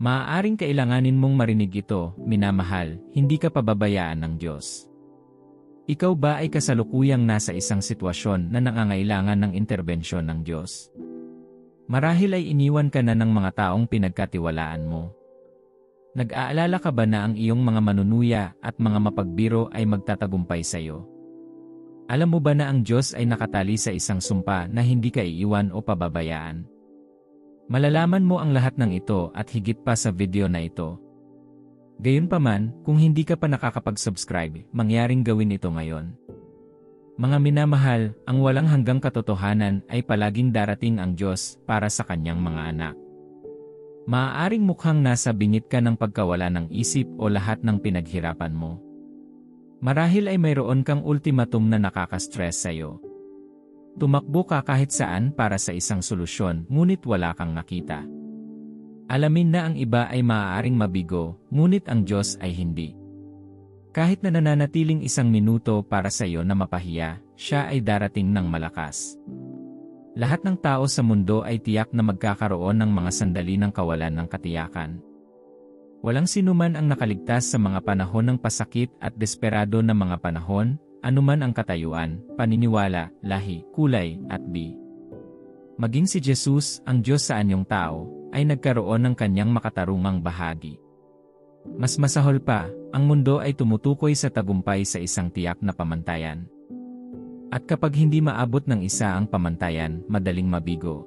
Maaaring kailanganin mong marinig ito, minamahal, hindi ka pababayaan ng Diyos. Ikaw ba ay kasalukuyang nasa isang sitwasyon na nangangailangan ng interbensyon ng Diyos? Marahil ay iniwan ka na ng mga taong pinagkatiwalaan mo. Nag-aalala ka ba na ang iyong mga manunuya at mga mapagbiro ay magtatagumpay sa iyo? Alam mo ba na ang Diyos ay nakatali sa isang sumpa na hindi ka iiwan o pababayaan? Malalaman mo ang lahat ng ito at higit pa sa video na ito. Gayunpaman, kung hindi ka pa nakakapag-subscribe, mangyaring gawin ito ngayon. Mga minamahal, ang walang hanggang katotohanan ay palaging darating ang Diyos para sa kanyang mga anak. Maaaring mukhang nasa bingit ka ng pagkawala ng isip o lahat ng pinaghirapan mo. Marahil ay mayroon kang ultimatum na nakaka-stress sa iyo. Tumakbo ka kahit saan para sa isang solusyon, ngunit wala kang nakita. Alamin na ang iba ay maaaring mabigo, ngunit ang Diyos ay hindi. Kahit na nananatiling 1 minuto para sa iyo na mapahiya, siya ay darating ng malakas. Lahat ng tao sa mundo ay tiyak na magkakaroon ng mga sandali ng kawalan ng katiyakan. Walang sinuman ang nakaligtas sa mga panahon ng pasakit at desperado na mga panahon, anuman ang katayuan, paniniwala, lahi, kulay, at bi. Maging si Jesus, ang Diyos sa anyong tao, ay nagkaroon ng kanyang makatarungang bahagi. Mas masahol pa, ang mundo ay tumutukoy sa tagumpay sa isang tiyak na pamantayan. At kapag hindi maabot ng isa ang pamantayan, madaling mabigo.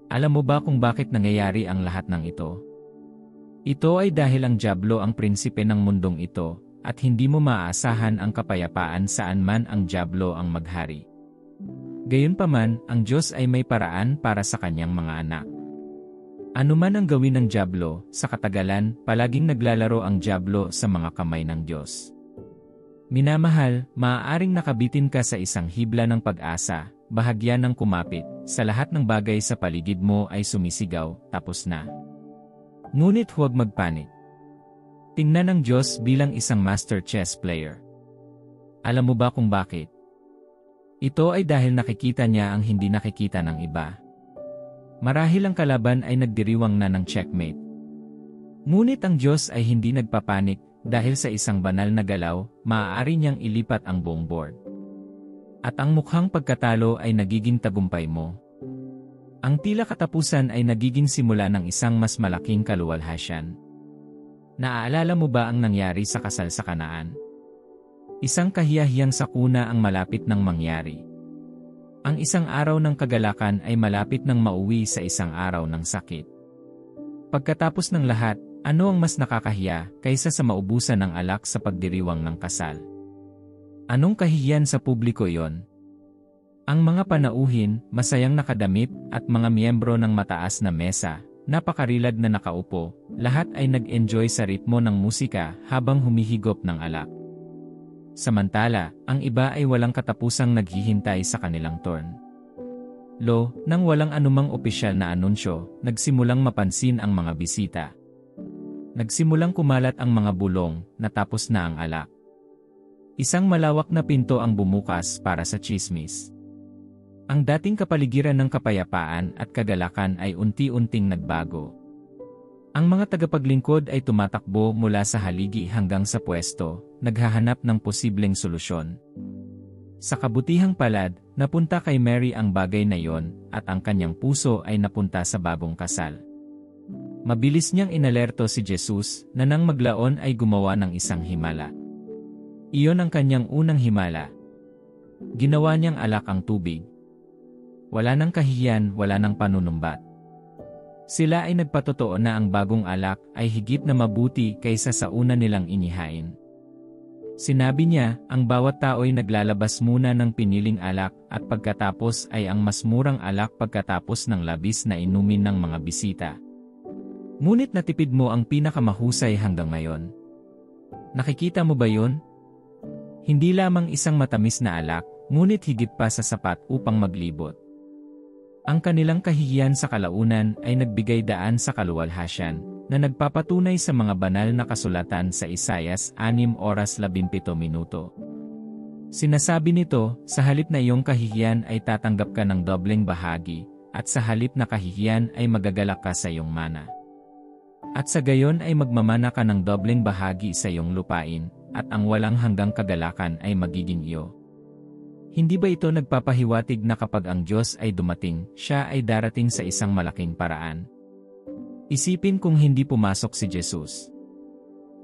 Alam mo ba kung bakit nangyayari ang lahat ng ito? Ito ay dahil ang dyablo ang prinsipe ng mundong ito, at hindi mo maaasahan ang kapayapaan saan man ang dyablo ang maghari. Gayunpaman, ang Diyos ay may paraan para sa kanyang mga anak. Ano man ang gawin ng dyablo, sa katagalan, palaging naglalaro ang dyablo sa mga kamay ng Diyos. Minamahal, maaaring nakabitin ka sa isang hibla ng pag-asa, bahagya ng kumapit, sa lahat ng bagay sa paligid mo ay sumisigaw, tapos na. Ngunit huwag magpanik. Tingnan ang Diyos bilang isang master chess player. Alam mo ba kung bakit? Ito ay dahil nakikita niya ang hindi nakikita ng iba. Marahil ang kalaban ay nagdiriwang na ng checkmate. Ngunit ang Diyos ay hindi nagpapanik, dahil sa isang banal na galaw, maaari niyang ilipat ang buong board. At ang mukhang pagkatalo ay nagiging tagumpay mo. Ang tila katapusan ay nagiging simula ng isang mas malaking kaluwalhatian. Naaalala mo ba ang nangyari sa kasal sa Kanaan? Isang kahiyahiyang sakuna ang malapit ng mangyari. Ang isang araw ng kagalakan ay malapit ng mauwi sa isang araw ng sakit. Pagkatapos ng lahat, ano ang mas nakakahiya kaysa sa maubusan ng alak sa pagdiriwang ng kasal? Anong kahihiyan sa publiko yon? Ang mga panauhin, masayang nakadamit, at mga miyembro ng mataas na mesa, napakarilad na nakaupo, lahat ay nag-enjoy sa ritmo ng musika habang humihigop ng alak. Samantala, ang iba ay walang katapusang naghihintay sa kanilang turn. Nang walang anumang opisyal na anunsyo, nagsimulang mapansin ang mga bisita. Nagsimulang kumalat ang mga bulong, natapos na ang alak. Isang malawak na pinto ang bumukas para sa tsismis. Ang dating kapaligiran ng kapayapaan at kagalakan ay unti-unting nagbago. Ang mga tagapaglingkod ay tumatakbo mula sa haligi hanggang sa pwesto, naghahanap ng posibleng solusyon. Sa kabutihang palad, napunta kay Mary ang bagay na yon, at ang kanyang puso ay napunta sa bagong kasal. Mabilis niyang inalerto si Jesus na nang maglaon ay gumawa ng isang himala. Iyon ang kanyang unang himala. Ginawa niyang alak ang tubig. Wala nang kahihiyan, wala nang panunumbat. Sila ay nagpatotoo na ang bagong alak ay higit na mabuti kaysa sa una nilang inihain. Sinabi niya, ang bawat tao ay naglalabas muna ng piniling alak at pagkatapos ay ang mas murang alak pagkatapos ng labis na inumin ng mga bisita. Ngunit natipid mo ang pinakamahusay hanggang ngayon. Nakikita mo ba yun? Hindi lamang isang matamis na alak, ngunit higit pa sa sapat upang maglibot. Ang kanilang kahihiyan sa kalaunan ay nagbigay daan sa kaluwalhatian, na nagpapatunay sa mga banal na kasulatan sa Isayas 6:17. Sinasabi nito, sa halip na iyong kahihiyan ay tatanggap ka ng dobleng bahagi, at sa halip na kahihiyan ay magagalak ka sa iyong mana. At sa gayon ay magmamana ka ng dobleng bahagi sa iyong lupain, at ang walang hanggang kagalakan ay magiging iyo. Hindi ba ito nagpapahiwatig na kapag ang Diyos ay dumating, siya ay darating sa isang malaking paraan? Isipin kung hindi pumasok si Jesus.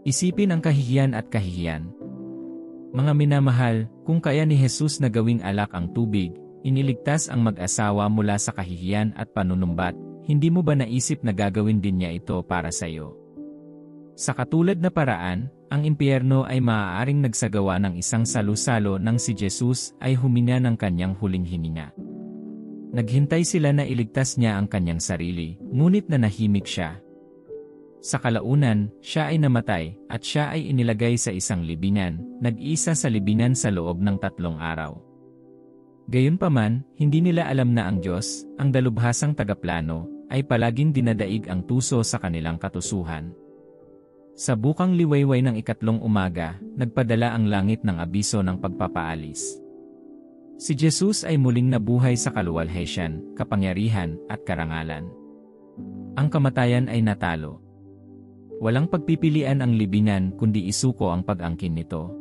Isipin ang kahihiyan at kahihiyan. Mga minamahal, kung kaya ni Jesus na gawing alak ang tubig, iniligtas ang mag-asawa mula sa kahihiyan at panunumbat, hindi mo ba naisip na gagawin din niya ito para sa iyo? Sa katulad na paraan, ang impyerno ay maaaring nagsagawa ng isang salu-salo nang si Jesus ay huminga ng kanyang huling hininga. Naghintay sila na iligtas niya ang kanyang sarili, ngunit nanahimik siya. Sa kalaunan, siya ay namatay, at siya ay inilagay sa isang libingan, nag-isa sa libingan sa loob ng 3 araw. Gayunpaman, hindi nila alam na ang Diyos, ang dalubhasang tagaplano, ay palaging dinadaig ang tuso sa kanilang katusuhan. Sa bukang liwayway ng 3 umaga, nagpadala ang langit ng abiso ng pagpapaalis. Si Jesus ay muling nabuhay sa kaluwalhatian, kapangyarihan, at karangalan. Ang kamatayan ay natalo. Walang pagpipilian ang libingan kundi isuko ang pag-angkin nito.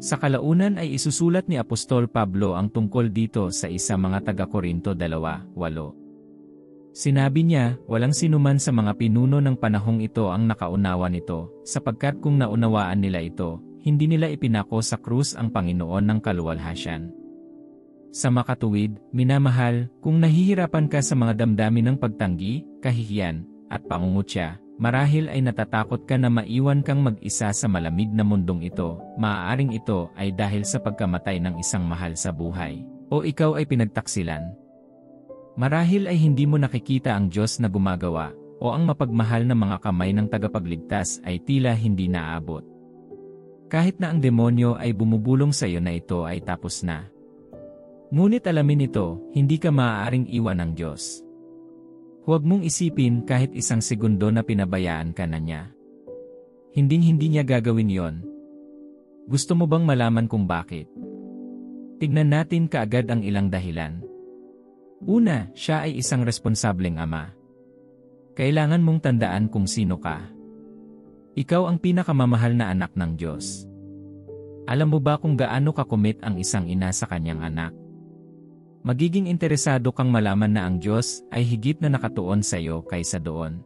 Sa kalaunan ay isusulat ni Apostol Pablo ang tungkol dito sa isa mga taga-Korinto 2:8. Sinabi niya, walang sinuman sa mga pinuno ng panahong ito ang nakaunawa nito, sapagkat kung naunawaan nila ito, hindi nila ipinako sa krus ang Panginoon ng kaluwalhatian. Sa makatuwid, minamahal, kung nahihirapan ka sa mga damdamin ng pagtanggi, kahihiyan, at pangungutya, marahil ay natatakot ka na maiwan kang mag-isa sa malamig na mundong ito, maaaring ito ay dahil sa pagkamatay ng isang mahal sa buhay, o ikaw ay pinagtaksilan. Marahil ay hindi mo nakikita ang Diyos na gumagawa, o ang mapagmahal na mga kamay ng tagapagligtas ay tila hindi naaabot. Kahit na ang demonyo ay bumubulong sa iyo na ito ay tapos na. Ngunit alamin ito, hindi ka maaaring iwan ng Diyos. Huwag mong isipin kahit isang segundo na pinabayaan ka na niya. Hinding-hindi niya gagawin yon. Gusto mo bang malaman kung bakit? Tignan natin kaagad ang ilang dahilan. Una, siya ay isang responsableng ama. Kailangan mong tandaan kung sino ka. Ikaw ang pinakamamahal na anak ng Diyos. Alam mo ba kung gaano kakumit ang isang ina sa kanyang anak? Magiging interesado kang malaman na ang Diyos ay higit na nakatuon sa iyo kaysa doon.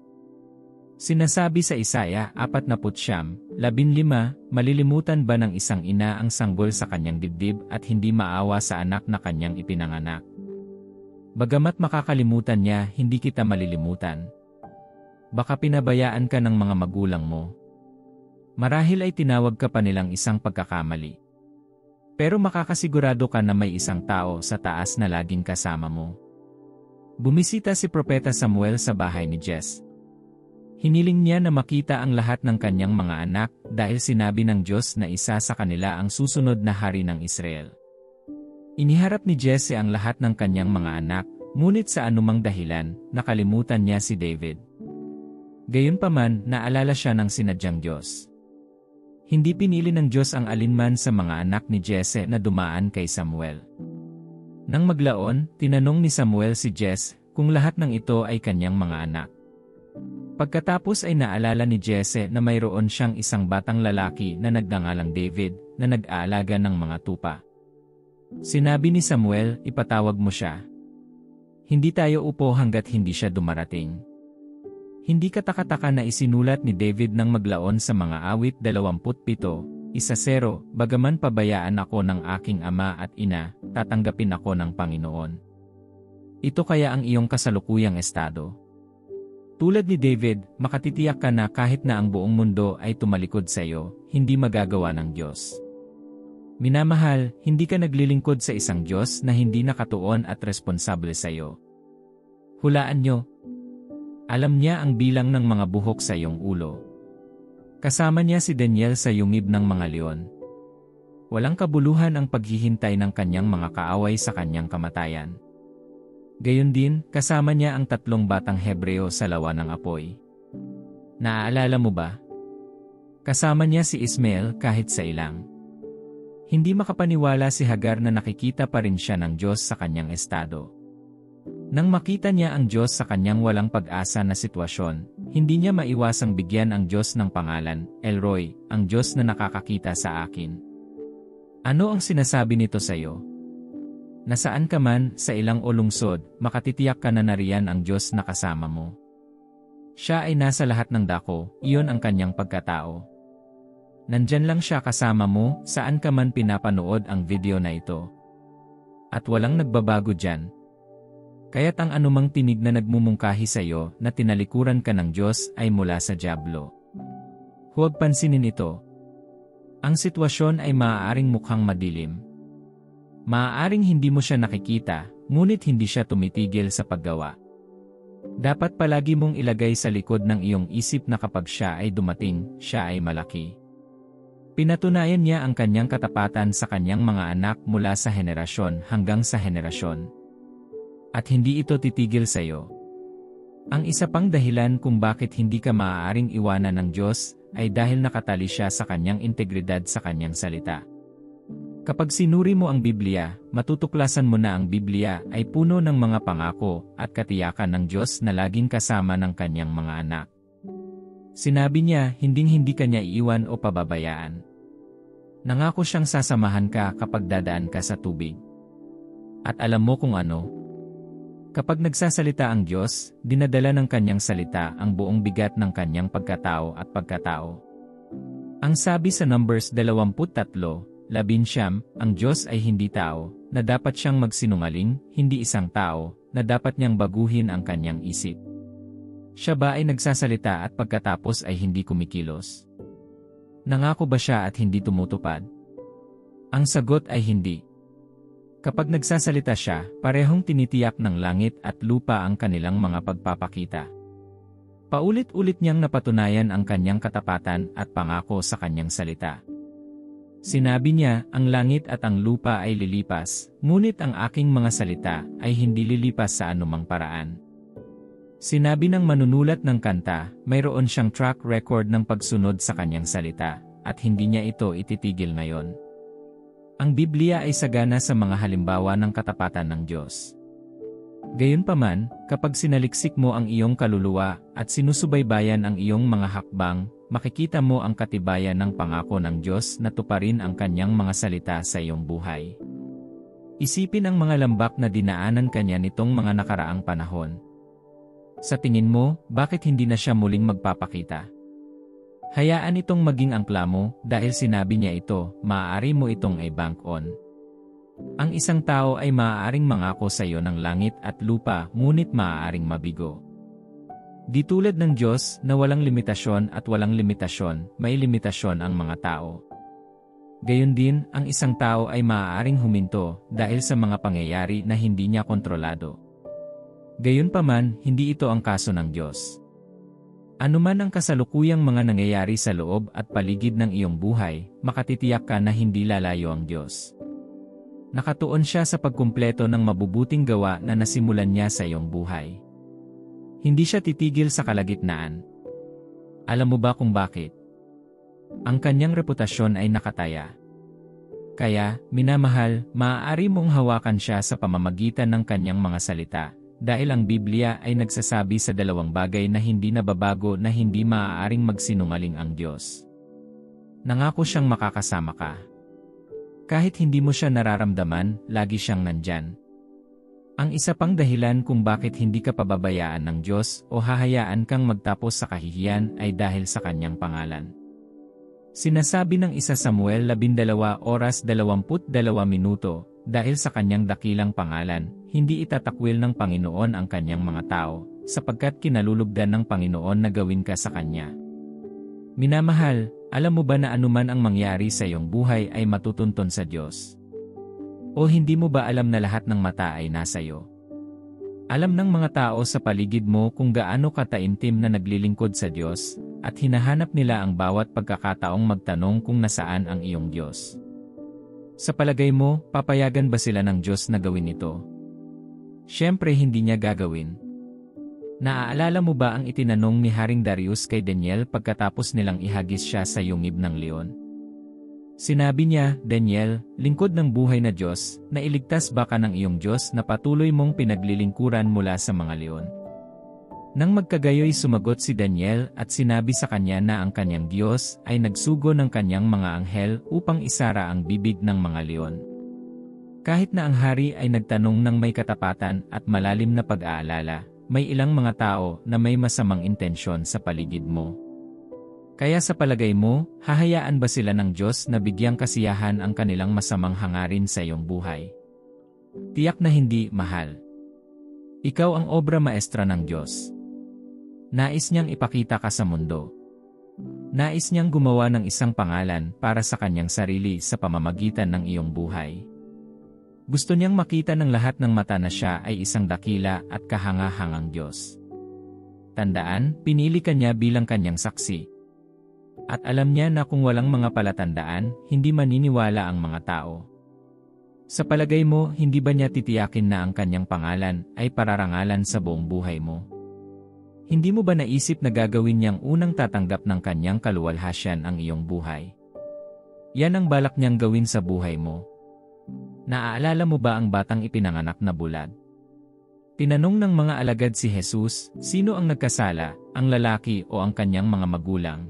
Sinasabi sa Isaiah 49:15, malilimutan ba ng isang ina ang sanggol sa kanyang dibdib at hindi maawa sa anak na kanyang ipinanganak? Bagamat makakalimutan niya, hindi kita malilimutan. Baka pinabayaan ka ng mga magulang mo. Marahil ay tinawag ka pa nilang isang pagkakamali. Pero makakasigurado ka na may isang tao sa taas na laging kasama mo. Bumisita si Propeta Samuel sa bahay ni Jesse. Hiniling niya na makita ang lahat ng kanyang mga anak dahil sinabi ng Diyos na isa sa kanila ang susunod na hari ng Israel. Iniharap ni Jesse ang lahat ng kanyang mga anak, ngunit sa anumang dahilan, nakalimutan niya si David. Gayunpaman, naalala siya ng sinadyang Diyos. Hindi pinili ng Diyos ang alinman sa mga anak ni Jesse na dumaan kay Samuel. Nang maglaon, tinanong ni Samuel si Jesse kung lahat ng ito ay kanyang mga anak. Pagkatapos ay naalala ni Jesse na mayroon siyang isang batang lalaki na nagngangalang David na nag-aalaga ng mga tupa. Sinabi ni Samuel, ipatawag mo siya. Hindi tayo upo hanggat hindi siya dumarating. Hindi katakataka na isinulat ni David ng maglaon sa mga awit 27:1-0, bagaman pabayaan ako ng aking ama at ina, tatanggapin ako ng Panginoon. Ito kaya ang iyong kasalukuyang estado. Tulad ni David, makatitiyak ka na kahit na ang buong mundo ay tumalikod sa iyo, hindi magagawa ng Diyos. Minamahal, hindi ka naglilingkod sa isang Diyos na hindi nakatuon at responsable sa iyo. Hulaan nyo. Alam niya ang bilang ng mga buhok sa iyong ulo. Kasama niya si Daniel sa yungib ng mga leon. Walang kabuluhan ang paghihintay ng kanyang mga kaaway sa kanyang kamatayan. Gayon din, kasama niya ang 3 batang Hebreo sa lawa ng apoy. Naaalala mo ba? Kasama niya si Ismael kahit sa ilang. Hindi makapaniwala si Hagar na nakikita pa rin siya ng Diyos sa kanyang estado. Nang makita niya ang Diyos sa kanyang walang pag-asa na sitwasyon, Hindi niya maiwasang bigyan ang Diyos ng pangalan, El Roi, ang Diyos na nakakakita sa akin. Ano ang sinasabi nito sa iyo? Nasaan ka man, sa ilang o lungsod, makatitiyak ka na nariyan ang Diyos na kasama mo. Siya ay nasa lahat ng dako, iyon ang kanyang pagkatao. Nandyan lang siya kasama mo, saan ka man pinapanood ang video na ito. At walang nagbabago dyan. Kaya't ang anumang tinig na nagmumungkahi sa iyo na tinalikuran ka ng Diyos ay mula sa dyablo. Huwag pansinin ito. Ang sitwasyon ay maaaring mukhang madilim. Maaaring hindi mo siya nakikita, ngunit hindi siya tumitigil sa paggawa. Dapat palagi mong ilagay sa likod ng iyong isip na kapag siya ay dumating, siya ay malaki. Pinatunayan niya ang kanyang katapatan sa kanyang mga anak mula sa henerasyon hanggang sa henerasyon. At hindi ito titigil sa iyo. Ang isa pang dahilan kung bakit hindi ka maaaring iwanan ng Diyos ay dahil nakatali siya sa kanyang integridad sa kanyang salita. Kapag sinuri mo ang Biblia, matutuklasan mo na ang Biblia ay puno ng mga pangako at katiyakan ng Diyos na laging kasama ng kanyang mga anak. Sinabi niya, hinding-hindi ka niya iiwan o pababayaan. Nangako siyang sasamahan ka kapag dadaan ka sa tubig. At alam mo kung ano? Kapag nagsasalita ang Diyos, dinadala ng kanyang salita ang buong bigat ng kanyang pagkatao at pagkatao. Ang sabi sa Numbers 23:19, ang Diyos ay hindi tao, na dapat siyang magsinungaling, hindi isang tao, na dapat niyang baguhin ang kanyang isip. Siya ba ay nagsasalita at pagkatapos ay hindi kumikilos? Nangako ba siya at hindi tumutupad? Ang sagot ay hindi. Kapag nagsasalita siya, parehong tinitiyak ng langit at lupa ang kanilang mga pagpapakita. Paulit-ulit niyang napatunayan ang kanyang katapatan at pangako sa kanyang salita. Sinabi niya, ang langit at ang lupa ay lilipas, ngunit ang aking mga salita ay hindi lilipas sa anumang paraan. Sinabi ng manunulat ng kanta, mayroon siyang track record ng pagsunod sa kanyang salita, at hindi niya ito ititigil ngayon. Ang Biblia ay sagana sa mga halimbawa ng katapatan ng Diyos. Gayunpaman, kapag sinaliksik mo ang iyong kaluluwa at sinusubaybayan ang iyong mga hakbang, makikita mo ang katibayan ng pangako ng Diyos na tuparin ang kanyang mga salita sa iyong buhay. Isipin ang mga lambak na dinaanan kanya nitong mga nakaraang panahon. Sa tingin mo, bakit hindi na siya muling magpapakita? Hayaan itong maging angkla mo, dahil sinabi niya ito, maaari mo itong i-bank on. Ang isang tao ay maaaring mangako sa iyo ng langit at lupa, ngunit maaaring mabigo. Di tulad ng Diyos na walang limitasyon at walang limitasyon, may limitasyon ang mga tao. Gayon din, ang isang tao ay maaaring huminto dahil sa mga pangyayari na hindi niya kontrolado. Gayunpaman, hindi ito ang kaso ng Diyos. Anuman ang kasalukuyang mga nangyayari sa loob at paligid ng iyong buhay, makatitiyak ka na hindi lalayo ang Diyos. Nakatuon siya sa pagkumpleto ng mabubuting gawa na nasimulan niya sa iyong buhay. Hindi siya titigil sa kalagitnaan. Alam mo ba kung bakit? Ang kanyang reputasyon ay nakataya. Kaya, minamahal, maaari mong hawakan siya sa pamamagitan ng kanyang mga salita. Dahil ang Biblia ay nagsasabi sa dalawang bagay na hindi nababago na hindi maaaring magsinungaling ang Diyos. Nangako siyang makakasama ka. Kahit hindi mo siya nararamdaman, lagi siyang nandyan. Ang isa pang dahilan kung bakit hindi ka pababayaan ng Diyos o hahayaan kang magtapos sa kahihiyan ay dahil sa kanyang pangalan. Sinasabi ng 1 Samuel 12:22, dahil sa kanyang dakilang pangalan, hindi itatakwil ng Panginoon ang kanyang mga tao, sapagkat kinalulugdan ng Panginoon na gawin ka sa kanya. Minamahal, alam mo ba na anuman ang mangyari sa iyong buhay ay matutunton sa Diyos? O hindi mo ba alam na lahat ng mata ay nasa iyo? Alam ng mga tao sa paligid mo kung gaano kataimtim na naglilingkod sa Diyos, at hinahanap nila ang bawat pagkakataong magtanong kung nasaan ang iyong Diyos. Sa palagay mo, papayagan ba sila ng Diyos na gawin ito? Siyempre hindi niya gagawin. Naaalala mo ba ang itinanong ni Haring Darius kay Daniel pagkatapos nilang ihagis siya sa yungib ng leon? Sinabi niya, Daniel, lingkod ng buhay na Diyos, na iligtas ba ka ng iyong Diyos na patuloy mong pinaglilingkuran mula sa mga leon? Nang magkagayoy sumagot si Daniel at sinabi sa kanya na ang kanyang Diyos ay nagsugo ng kanyang mga anghel upang isara ang bibig ng mga leon. Kahit na ang hari ay nagtanong ng may katapatan at malalim na pag-aalala, may ilang mga tao na may masamang intensyon sa paligid mo. Kaya sa palagay mo, hahayaan ba sila ng Diyos na bigyang kasiyahan ang kanilang masamang hangarin sa iyong buhay? Tiyak na hindi, mahal. Ikaw ang obra maestra ng Diyos. Nais niyang ipakita ka sa mundo. Nais niyang gumawa ng isang pangalan para sa kanyang sarili sa pamamagitan ng iyong buhay. Gusto niyang makita ng lahat ng mata na siya ay isang dakila at kahanga-hangang Diyos. Tandaan, pinili ka niya bilang kanyang saksi. At alam niya na kung walang mga palatandaan, hindi maniniwala ang mga tao. Sa palagay mo, hindi ba niya titiyakin na ang kanyang pangalan ay pararangalan sa buong buhay mo? Hindi mo ba naisip na gagawin niyang unang tatanggap ng kanyang kaluwalhasyan ang iyong buhay? Yan ang balak niyang gawin sa buhay mo. Naaalala mo ba ang batang ipinanganak na bulag? Tinanong ng mga alagad si Jesus, sino ang nagkasala, ang lalaki o ang kanyang mga magulang?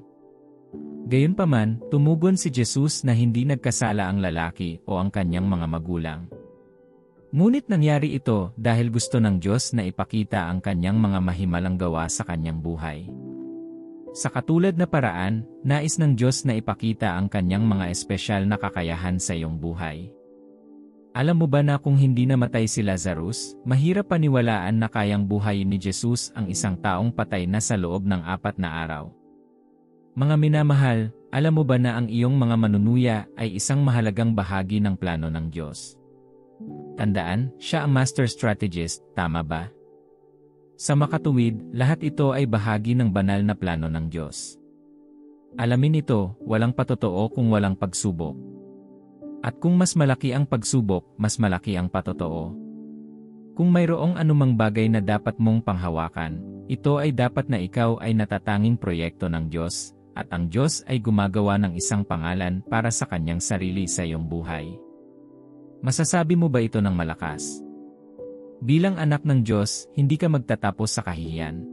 Gayunpaman, tumugon si Jesus na hindi nagkasala ang lalaki o ang kanyang mga magulang. Ngunit nangyari ito dahil gusto ng Diyos na ipakita ang kanyang mga mahimalang gawa sa kanyang buhay. Sa katulad na paraan, nais ng Diyos na ipakita ang kanyang mga espesyal na kakayahan sa iyong buhay. Alam mo ba na kung hindi namatay si Lazarus, mahirap paniwalaan na kayang buhayin ni Jesus ang isang taong patay na sa loob ng 4 na araw? Mga minamahal, alam mo ba na ang iyong mga manunuya ay isang mahalagang bahagi ng plano ng Diyos? Tandaan, siya ang master strategist, tama ba? Sa makatuwid, lahat ito ay bahagi ng banal na plano ng Diyos. Alamin ito, walang patotoo kung walang pagsubok. At kung mas malaki ang pagsubok, mas malaki ang patotoo. Kung mayroong anumang bagay na dapat mong panghawakan, ito ay dapat na ikaw ay natatanging proyekto ng Diyos, at ang Diyos ay gumagawa ng isang pangalan para sa kanyang sarili sa iyong buhay. Masasabi mo ba ito ng malakas? Bilang anak ng Diyos, hindi ka magtatapos sa kahihiyan.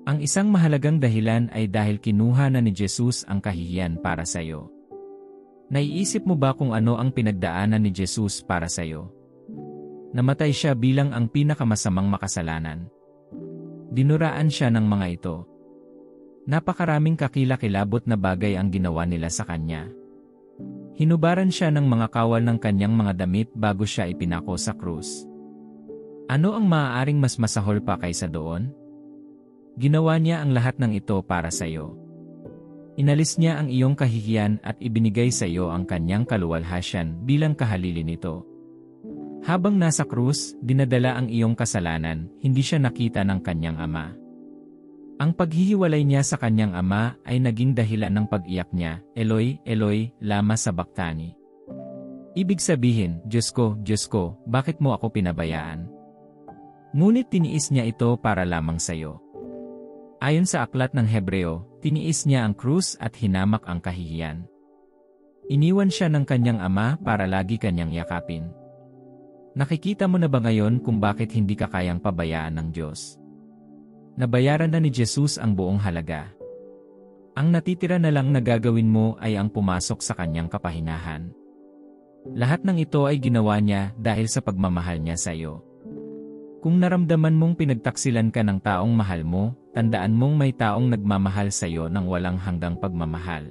Ang isang mahalagang dahilan ay dahil kinuha na ni Jesus ang kahihiyan para sa iyo. Naiisip mo ba kung ano ang pinagdaanan ni Jesus para sa iyo? Namatay siya bilang ang pinakamasamang makasalanan. Dinuraan siya ng mga ito. Napakaraming kakilakilabot na bagay ang ginawa nila sa kanya. Hinubaran siya ng mga kawal ng kanyang mga damit bago siya ipinako sa krus. Ano ang maaaring mas masahol pa kaysa doon? Ginawa niya ang lahat ng ito para sa iyo. Inalis niya ang iyong kahihiyan at ibinigay sa iyo ang kanyang kaluwalhasyan bilang kahalili nito. Habang nasa krus, dinadala ang iyong kasalanan, hindi siya nakita ng kanyang ama. Ang paghihiwalay niya sa kanyang ama ay naging dahilan ng pag-iyak niya, Eloi, Eloi, lama sabachthani. Ibig sabihin, Diyos ko, bakit mo ako pinabayaan? Ngunit tiniis niya ito para lamang sa iyo. Ayon sa aklat ng Hebreo, tiniis niya ang krus at hinamak ang kahihiyan. Iniwan siya ng kanyang ama para lagi kanyang yakapin. Nakikita mo na ba ngayon kung bakit hindi ka kayang pabayaan ng Diyos? Nabayaran na ni Jesus ang buong halaga. Ang natitira na lang na gagawin mo ay ang pumasok sa kanyang kapahingahan. Lahat ng ito ay ginawa niya dahil sa pagmamahal niya sa iyo. Kung naramdaman mong pinagtaksilan ka ng taong mahal mo, tandaan mong may taong nagmamahal sa iyo ng walang hanggang pagmamahal.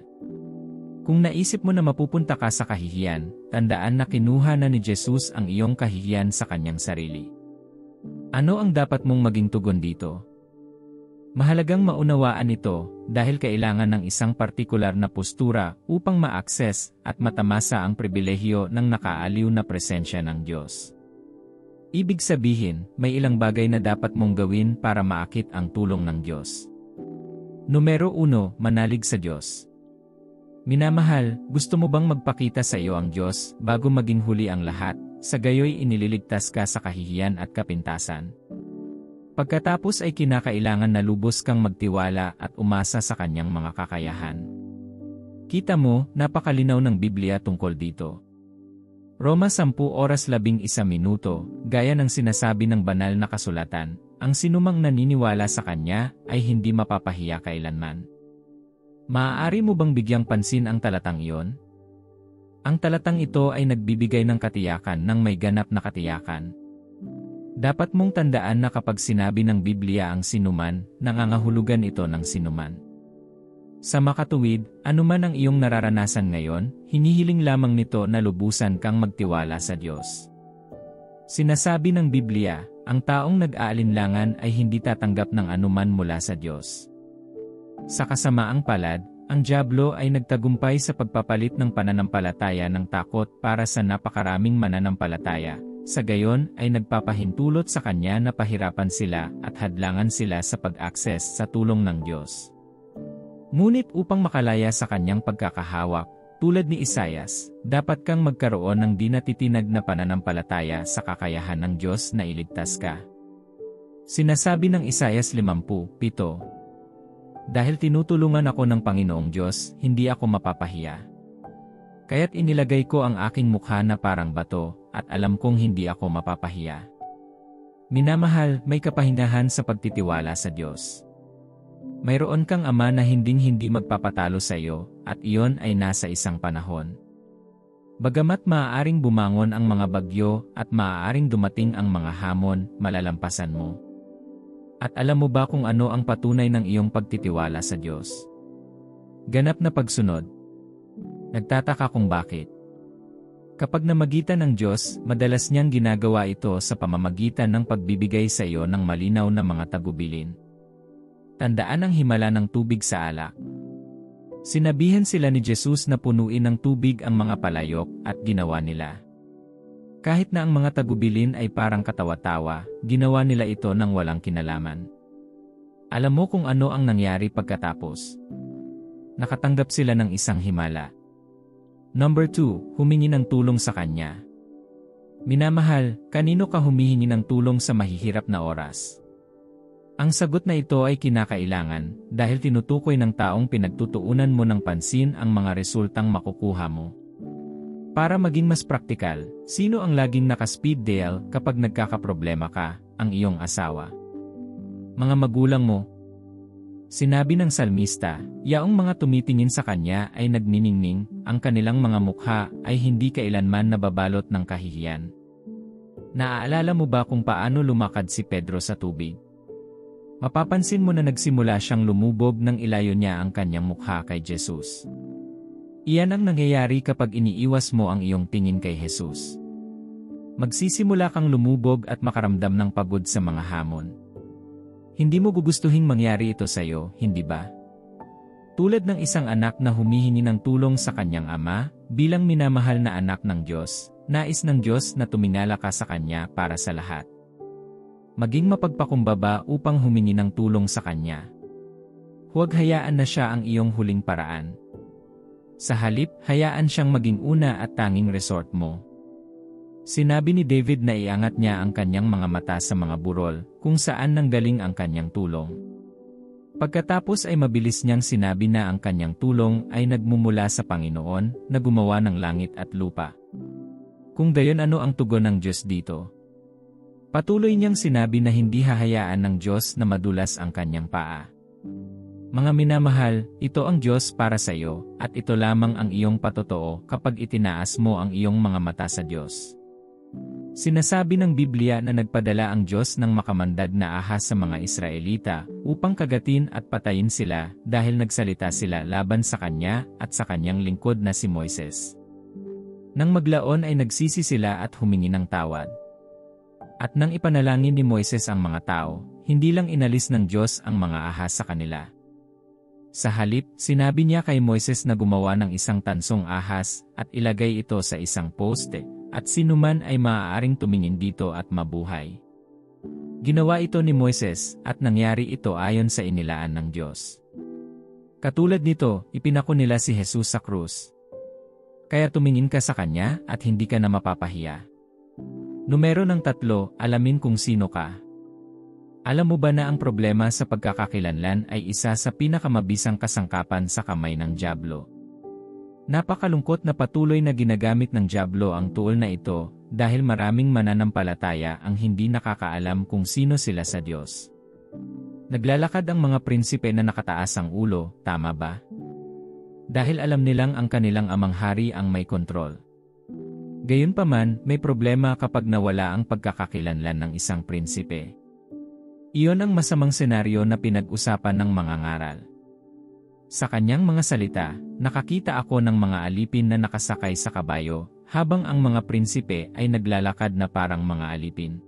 Kung naisip mo na mapupunta ka sa kahihiyan, tandaan na kinuha na ni Jesus ang iyong kahihiyan sa kanyang sarili. Ano ang dapat mong maging tugon dito? Mahalagang maunawaan ito dahil kailangan ng isang partikular na postura upang ma-access at matamasa ang pribilehiyo ng nakaaliw na presensya ng Diyos. Ibig sabihin, may ilang bagay na dapat mong gawin para maakit ang tulong ng Diyos. Numero 1, manalig sa Diyos. Minamahal, gusto mo bang magpakita sa iyo ang Diyos bago maging huli ang lahat, sa gayoy inililigtas ka sa kahihiyan at kapintasan? Pagkatapos ay kinakailangan na lubos kang magtiwala at umasa sa kanyang mga kakayahan. Kita mo, napakalinaw ng Biblia tungkol dito. Roma 10:11, gaya ng sinasabi ng banal na kasulatan, ang sinumang naniniwala sa kanya ay hindi mapapahiya kailanman. Maaari mo bang bigyang pansin ang talatang iyon? Ang talatang ito ay nagbibigay ng katiyakan ng may ganap na katiyakan. Dapat mong tandaan na kapag sinabi ng Biblia ang sinuman, nangangahulugan ito ng sinuman. Sa makatuwid, anuman ang iyong nararanasan ngayon, hinihiling lamang nito na lubusan kang magtiwala sa Diyos. Sinasabi ng Biblia, ang taong nag-aalinlangan ay hindi tatanggap ng anuman mula sa Diyos. Sa kasamaang palad, ang dyablo ay nagtagumpay sa pagpapalit ng pananampalataya ng takot para sa napakaraming mananampalataya. Sa gayon ay nagpapahintulot sa kanya na pahirapan sila at hadlangan sila sa pag-access sa tulong ng Diyos. Ngunit upang makalaya sa kanyang pagkakahawak, tulad ni Isaias, dapat kang magkaroon ng di natitinag na pananampalataya sa kakayahan ng Diyos na iligtas ka. Sinasabi ng Isaias 50:7, "Dahil tinutulungan ako ng Panginoong Diyos, hindi ako mapapahiya. Kaya't inilagay ko ang aking mukha na parang bato, at alam kong hindi ako mapapahiya." Minamahal, may kapahingahan sa pagtitiwala sa Diyos. Mayroon kang Ama na hinding-hindi magpapatalo sa iyo, at iyon ay nasa isang panahon. Bagamat maaaring bumangon ang mga bagyo at maaaring dumating ang mga hamon, malalampasan mo. At alam mo ba kung ano ang patunay ng iyong pagtitiwala sa Diyos? Ganap na pagsunod. Nagtataka kung bakit. Kapag namagitan ng Diyos, madalas niyang ginagawa ito sa pamamagitan ng pagbibigay sa iyo ng malinaw na mga tagubilin. Tandaan ang himala ng tubig sa alak. Sinabihan sila ni Jesus na punuin ng tubig ang mga palayok at ginawa nila. Kahit na ang mga tagubilin ay parang katawa-tawa, ginawa nila ito ng walang kinalaman. Alam mo kung ano ang nangyari pagkatapos? Nakatanggap sila ng isang himala. Number 2, humingi ng tulong sa Kanya. Minamahal, kanino ka humihingi ng tulong sa mahihirap na oras? Ang sagot na ito ay kinakailangan dahil tinutukoy ng taong pinagtutuunan mo ng pansin ang mga resultang makukuha mo. Para maging mas praktikal, sino ang laging naka-speed dial kapag nagkakaproblema ka? Ang iyong asawa? Mga magulang mo? Sinabi ng salmista, yaong mga tumitingin sa kanya ay nagniningning, ang kanilang mga mukha ay hindi kailanman nababalot ng kahihiyan. Naaalala mo ba kung paano lumakad si Pedro sa tubig? Mapapansin mo na nagsimula siyang lumubog nang ilayo niya ang kanyang mukha kay Jesus. Iyan ang nangyayari kapag iniiwas mo ang iyong tingin kay Jesus. Magsisimula kang lumubog at makaramdam ng pagod sa mga hamon. Hindi mo gugustuhing mangyari ito sa iyo, hindi ba? Tulad ng isang anak na humihingi ng tulong sa kanyang ama, bilang minamahal na anak ng Diyos, nais ng Diyos na tumingala ka sa Kanya para sa lahat. Maging mapagpakumbaba upang humingi ng tulong sa Kanya. Huwag hayaan na Siya ang iyong huling paraan. Sa halip, hayaan Siyang maging una at tanging resort mo. Sinabi ni David na iangat niya ang kanyang mga mata sa mga burol, kung saan nanggaling ang kanyang tulong. Pagkatapos ay mabilis niyang sinabi na ang kanyang tulong ay nagmumula sa Panginoon, na gumawa ng langit at lupa. Kung gayon, ano ang tugon ng Diyos dito? Patuloy niyang sinabi na hindi hahayaan ng Diyos na madulas ang kanyang paa. Mga minamahal, ito ang Diyos para sa iyo, at ito lamang ang iyong patotoo kapag itinaas mo ang iyong mga mata sa Diyos. Sinasabi ng Biblia na nagpadala ang Diyos ng makamandag na ahas sa mga Israelita upang kagatin at patayin sila dahil nagsalita sila laban sa Kanya at sa Kanyang lingkod na si Moises. Nang maglaon ay nagsisi sila at humingi ng tawad. At nang ipanalangin ni Moises ang mga tao, hindi lang inalis ng Diyos ang mga ahas sa kanila. Sa halip, sinabi niya kay Moises na gumawa ng isang tansong ahas at ilagay ito sa isang poste, at sinuman ay maaaring tumingin dito at mabuhay. Ginawa ito ni Moises at nangyari ito ayon sa inilaan ng Diyos. Katulad nito, ipinako nila si Jesus sa krus. Kaya tumingin ka sa Kanya at hindi ka na mapapahiya. Numero ng 3, alamin kung sino ka. Alam mo ba na ang problema sa pagkakakilanlan ay isa sa pinakamabisang kasangkapan sa kamay ng dyablo? Napakalungkot na patuloy na ginagamit ng dyablo ang tool na ito dahil maraming mananampalataya ang hindi nakakaalam kung sino sila sa Diyos. Naglalakad ang mga prinsipe na nakataas ang ulo, tama ba? Dahil alam nilang ang kanilang amang hari ang may kontrol. Gayunpaman, may problema kapag nawala ang pagkakakilanlan ng isang prinsipe. Iyon ang masamang senaryo na pinag-usapan ng mga ngaral. Sa kanyang mga salita, nakakita ako ng mga alipin na nakasakay sa kabayo, habang ang mga prinsipe ay naglalakad na parang mga alipin.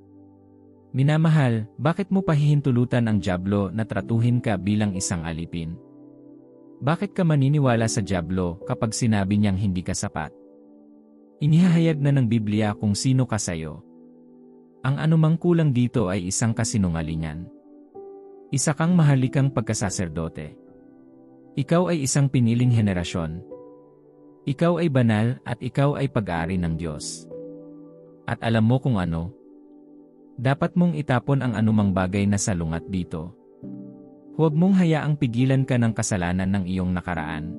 Minamahal, bakit mo pahihintulutan ang dyablo na tratuhin ka bilang isang alipin? Bakit ka maniniwala sa dyablo kapag sinabi niyang hindi ka sapat? Inihahayag na ng Biblia kung sino ka sayo. Ang anumang kulang dito ay isang kasinungalingan. Isa kang mahalikang pagkasaserdote. Ikaw ay isang piniling henerasyon. Ikaw ay banal at ikaw ay pag-aari ng Diyos. At alam mo kung ano? Dapat mong itapon ang anumang bagay na salungat dito. Huwag mong hayaang pigilan ka ng kasalanan ng iyong nakaraan.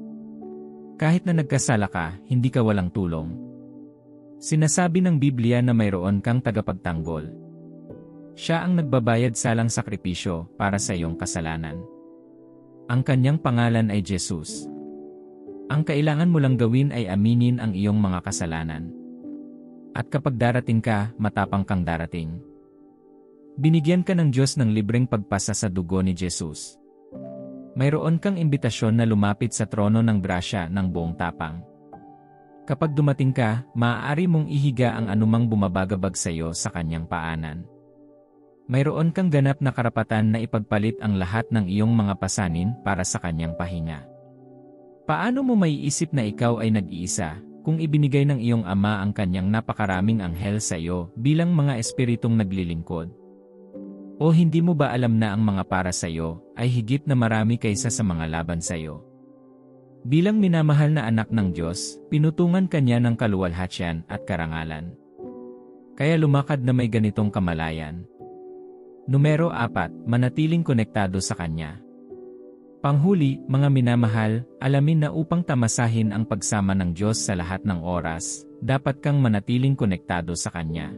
Kahit na nagkasala ka, hindi ka walang tulong. Sinasabi ng Biblia na mayroon kang tagapagtanggol. Siya ang nagbabayad salang sakripisyo para sa iyong kasalanan. Ang kanyang pangalan ay Jesus. Ang kailangan mo lang gawin ay aminin ang iyong mga kasalanan. At kapag darating ka, matapang kang darating. Binigyan ka ng Diyos ng libreng pagpasa sa dugo ni Jesus. Mayroon kang imbitasyon na lumapit sa trono ng grasya ng buong tapang. Kapag dumating ka, maaari mong ihiga ang anumang bumabagabag sa iyo sa kanyang paanan. Mayroon kang ganap na karapatan na ipagpalit ang lahat ng iyong mga pasanin para sa kanyang pahinga. Paano mo maiisip na ikaw ay nag-iisa, kung ibinigay ng iyong ama ang kanyang napakaraming anghel sa iyo bilang mga espiritong naglilingkod? O hindi mo ba alam na ang mga para sa iyo ay higit na marami kaysa sa mga laban sa iyo? Bilang minamahal na anak ng Diyos, pinutungan kanya ng kaluwalhatian at karangalan. Kaya lumakad na may ganitong kamalayan. Numero 4, manatiling konektado sa Kanya. Panghuli, mga minamahal, alamin na upang tamasahin ang pagsama ng Diyos sa lahat ng oras, dapat kang manatiling konektado sa Kanya.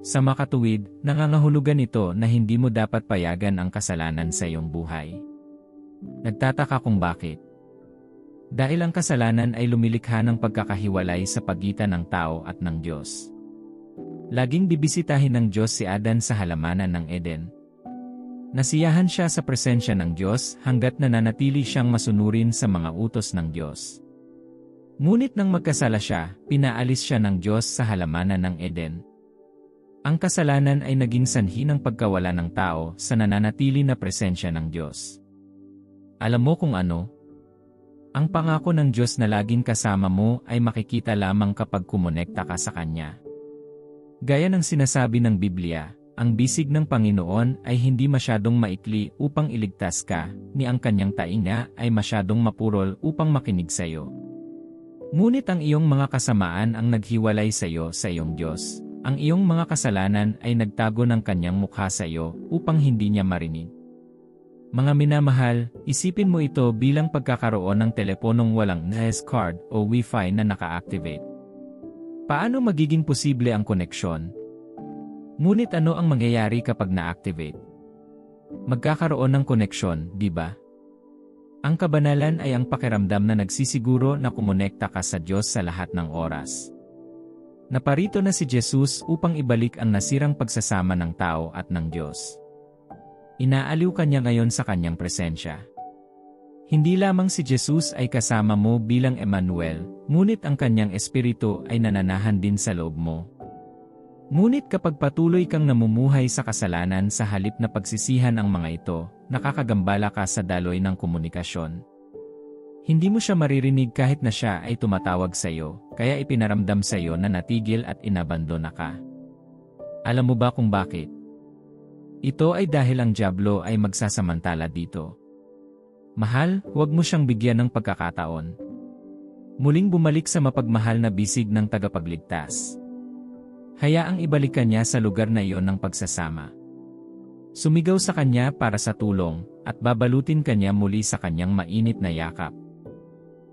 Sa makatuwid, nangangahulugan ito na hindi mo dapat payagan ang kasalanan sa iyong buhay. Nagtataka kung bakit? Dahil ang kasalanan ay lumilikha ng pagkakahiwalay sa pagitan ng tao at ng Diyos. Laging bibisitahin ng Diyos si Adan sa halamanan ng Eden. Nasiyahan siya sa presensya ng Diyos hanggat nananatili siyang masunurin sa mga utos ng Diyos. Ngunit nang magkasala siya, pinaalis siya ng Diyos sa halamanan ng Eden. Ang kasalanan ay naging sanhi ng pagkawala ng tao sa nananatili na presensya ng Diyos. Alam mo kung ano? Ang pangako ng Diyos na laging kasama mo ay makikita lamang kapag kumonekta ka sa Kanya. Gaya ng sinasabi ng Biblia, ang bisig ng Panginoon ay hindi masyadong maikli upang iligtas ka, ni ang Kanyang tainga ay masyadong mapurol upang makinig sa iyo. Ngunit ang iyong mga kasamaan ang naghiwalay sa iyo sa iyong Diyos. Ang iyong mga kasalanan ay nagtago ng Kanyang mukha sa iyo upang hindi niya marinig. Mga minamahal, isipin mo ito bilang pagkakaroon ng teleponong walang NES card o Wi-Fi na naka-activate. Paano magiging posible ang koneksyon? Ngunit ano ang mangyayari kapag na-activate? Magkakaroon ng koneksyon, di ba? Ang kabanalan ay ang pakiramdam na nagsisiguro na kumonekta ka sa Diyos sa lahat ng oras. Naparito na si Jesus upang ibalik ang nasirang pagsasama ng tao at ng Diyos. Inaaliw ka niya ngayon sa kanyang presensya. Hindi lamang si Jesus ay kasama mo bilang Emmanuel, ngunit ang kanyang espiritu ay nananahan din sa loob mo. Ngunit kapag patuloy kang namumuhay sa kasalanan sa halip na pagsisihan ang mga ito, nakakagambala ka sa daloy ng komunikasyon. Hindi mo siya maririnig kahit na siya ay tumatawag sa iyo, kaya ipinaramdam sa iyo na natigil at inabandona ka. Alam mo ba kung bakit? Ito ay dahil ang dyablo ay magsasamantala dito. Mahal, huwag mo siyang bigyan ng pagkakataon. Muling bumalik sa mapagmahal na bisig ng tagapagligtas. Hayaang ibalikan niya sa lugar na iyon ng pagsasama. Sumigaw sa kanya para sa tulong, at babalutin kanya muli sa kanyang mainit na yakap.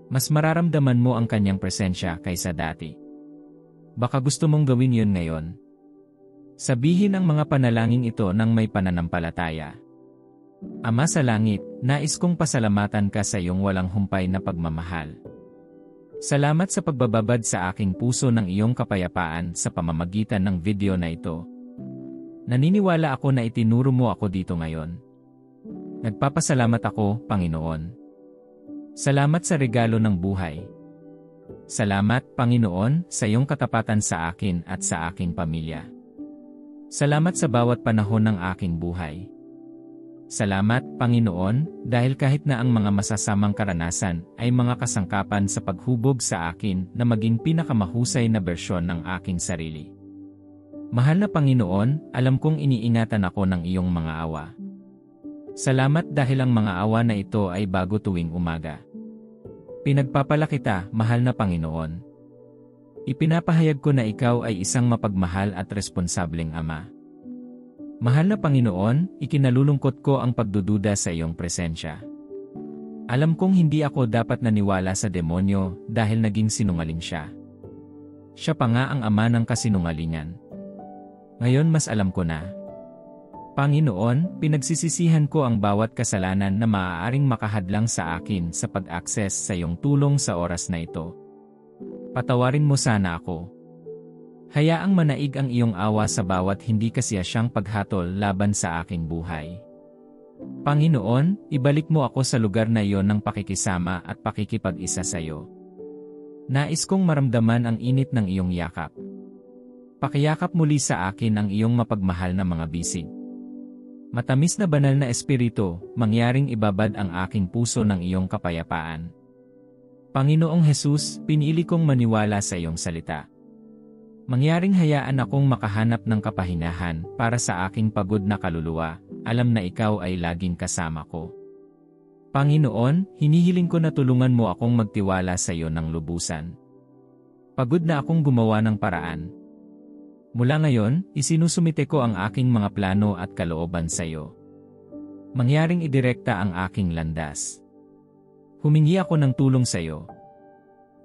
Mas mararamdaman mo ang kanyang presensya kaysa dati. Baka gusto mong gawin yun ngayon. Sabihin ang mga panalangin ito ng may pananampalataya. Ama sa langit, nais kong pasalamatan ka sa iyong walang humpay na pagmamahal. Salamat sa pagbababad sa aking puso ng iyong kapayapaan sa pamamagitan ng video na ito. Naniniwala ako na itinuro mo ako dito ngayon. Nagpapasalamat ako, Panginoon. Salamat sa regalo ng buhay. Salamat, Panginoon, sa iyong katapatan sa akin at sa aking pamilya. Salamat sa bawat panahon ng aking buhay. Salamat, Panginoon, dahil kahit na ang mga masasamang karanasan ay mga kasangkapan sa paghubog sa akin na maging pinakamahusay na bersyon ng aking sarili. Mahal na Panginoon, alam kong iniingatan ako ng iyong mga awa. Salamat dahil ang mga awa na ito ay bago tuwing umaga. Pinagpapala kita, mahal na Panginoon. Ipinapahayag ko na ikaw ay isang mapagmahal at responsableng Ama. Mahal na Panginoon, ikinalulungkot ko ang pagdududa sa iyong presensya. Alam kong hindi ako dapat naniwala sa demonyo dahil naging sinungaling siya. Siya pa nga ang ama ng kasinungalingan. Ngayon mas alam ko na. Panginoon, pinagsisisihan ko ang bawat kasalanan na maaaring makahadlang sa akin sa pag-access sa iyong tulong sa oras na ito. Patawarin mo sana ako. Hayaang manaig ang iyong awa sa bawat hindi kasiyasyang paghatol laban sa aking buhay. Panginoon, ibalik mo ako sa lugar na iyon ng pakikisama at pakikipag-isa sa iyo. Nais kong maramdaman ang init ng iyong yakap. Pakiyakap muli sa akin ang iyong mapagmahal na mga bisig. Matamis na banal na espiritu, mangyaring ibabad ang aking puso ng iyong kapayapaan. Panginoong Hesus, pinili kong maniwala sa iyong salita. Mangyaring hayaan akong makahanap ng kapahinahan para sa aking pagod na kaluluwa, alam na ikaw ay laging kasama ko. Panginoon, hinihiling ko na tulungan mo akong magtiwala sa iyo ng lubusan. Pagod na akong gumawa ng paraan. Mula ngayon, isinusumite ko ang aking mga plano at kalooban sa iyo. Mangyaring idirekta ang aking landas. Humingi ako ng tulong sa iyo.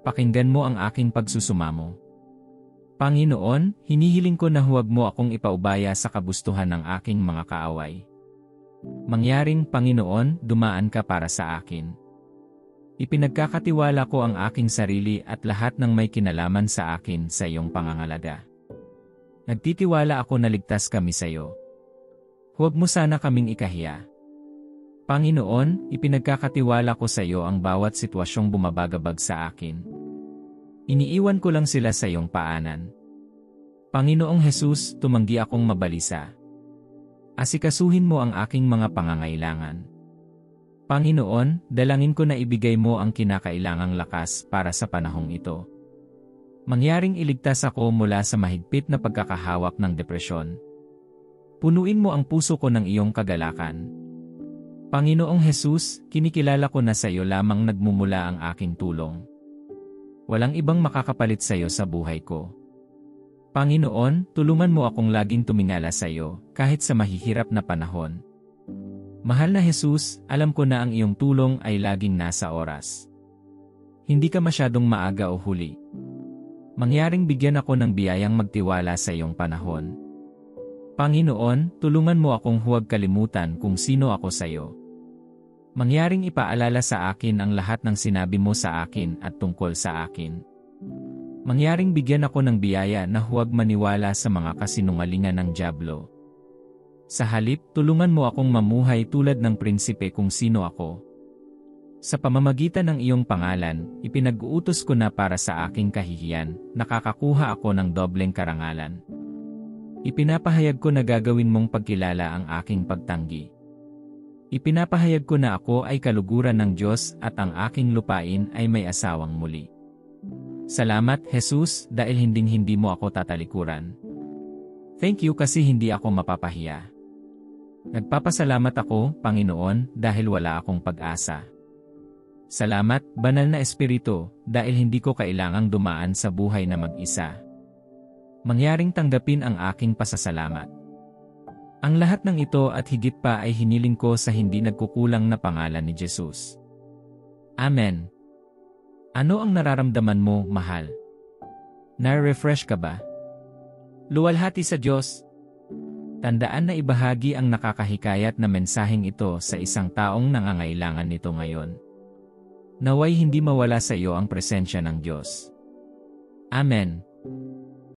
Pakinggan mo ang aking pagsusumamo. Panginoon, hinihiling ko na huwag mo akong ipaubaya sa kabustuhan ng aking mga kaaway. Mangyaring, Panginoon, dumaan ka para sa akin. Ipinagkakatiwala ko ang aking sarili at lahat ng may kinalaman sa akin sa iyong pangangalaga. Nagtitiwala ako na ligtas kami sa iyo. Huwag mo sana kaming ikahiya. Panginoon, ipinagkakatiwala ko sa iyo ang bawat sitwasyong bumabagabag sa akin. Iniiwan ko lang sila sa iyong paanan. Panginoong Hesus, tumanggi akong mabalisa. Asikasuhin mo ang aking mga pangangailangan. Panginoon, dalangin ko na ibigay mo ang kinakailangang lakas para sa panahong ito. Mangyaring iligtas ako mula sa mahigpit na pagkakahawak ng depresyon. Punuin mo ang puso ko ng iyong kagalakan. Panginoong Hesus, kinikilala ko na sa iyo lamang nagmumula ang aking tulong. Walang ibang makakapalit sa iyo sa buhay ko. Panginoon, tulungan mo akong laging tumingala sa iyo, kahit sa mahihirap na panahon. Mahal na Hesus, alam ko na ang iyong tulong ay laging nasa oras. Hindi ka masyadong maaga o huli. Mangyaring bigyan ako ng biyayang magtiwala sa iyong panahon. Panginoon, tulungan mo akong huwag kalimutan kung sino ako sa iyo. Mangyaring ipaalala sa akin ang lahat ng sinabi mo sa akin at tungkol sa akin. Mangyaring bigyan ako ng biyaya na huwag maniwala sa mga kasinungalingan ng dyablo. Sa halip, tulungan mo akong mamuhay tulad ng prinsipe kung sino ako. Sa pamamagitan ng iyong pangalan, ipinag-uutos ko na para sa aking kahihiyan, nakakakuha ako ng dobleng karangalan. Ipinapahayag ko na gagawin mong pagkilala ang aking pagtanggi. Ipinapahayag ko na ako ay kaluguran ng Diyos at ang aking lupain ay may asawang muli. Salamat, Hesus, dahil hinding-hindi mo ako tatalikuran. Thank you kasi hindi ako mapapahiya. Nagpapasalamat ako, Panginoon, dahil wala akong pag-asa. Salamat, Banal na Espiritu, dahil hindi ko kailangang dumaan sa buhay na mag-isa. Mangyaring tanggapin ang aking pasasalamat. Ang lahat ng ito at higit pa ay hiniling ko sa hindi nagkukulang na pangalan ni Jesus. Amen. Ano ang nararamdaman mo, mahal? Na-refresh ka ba? Luwalhati sa Diyos. Tandaan na ibahagi ang nakakahikayat na mensaheng ito sa isang taong nangangailangan nito ngayon. Naway hindi mawala sa iyo ang presensya ng Diyos. Amen.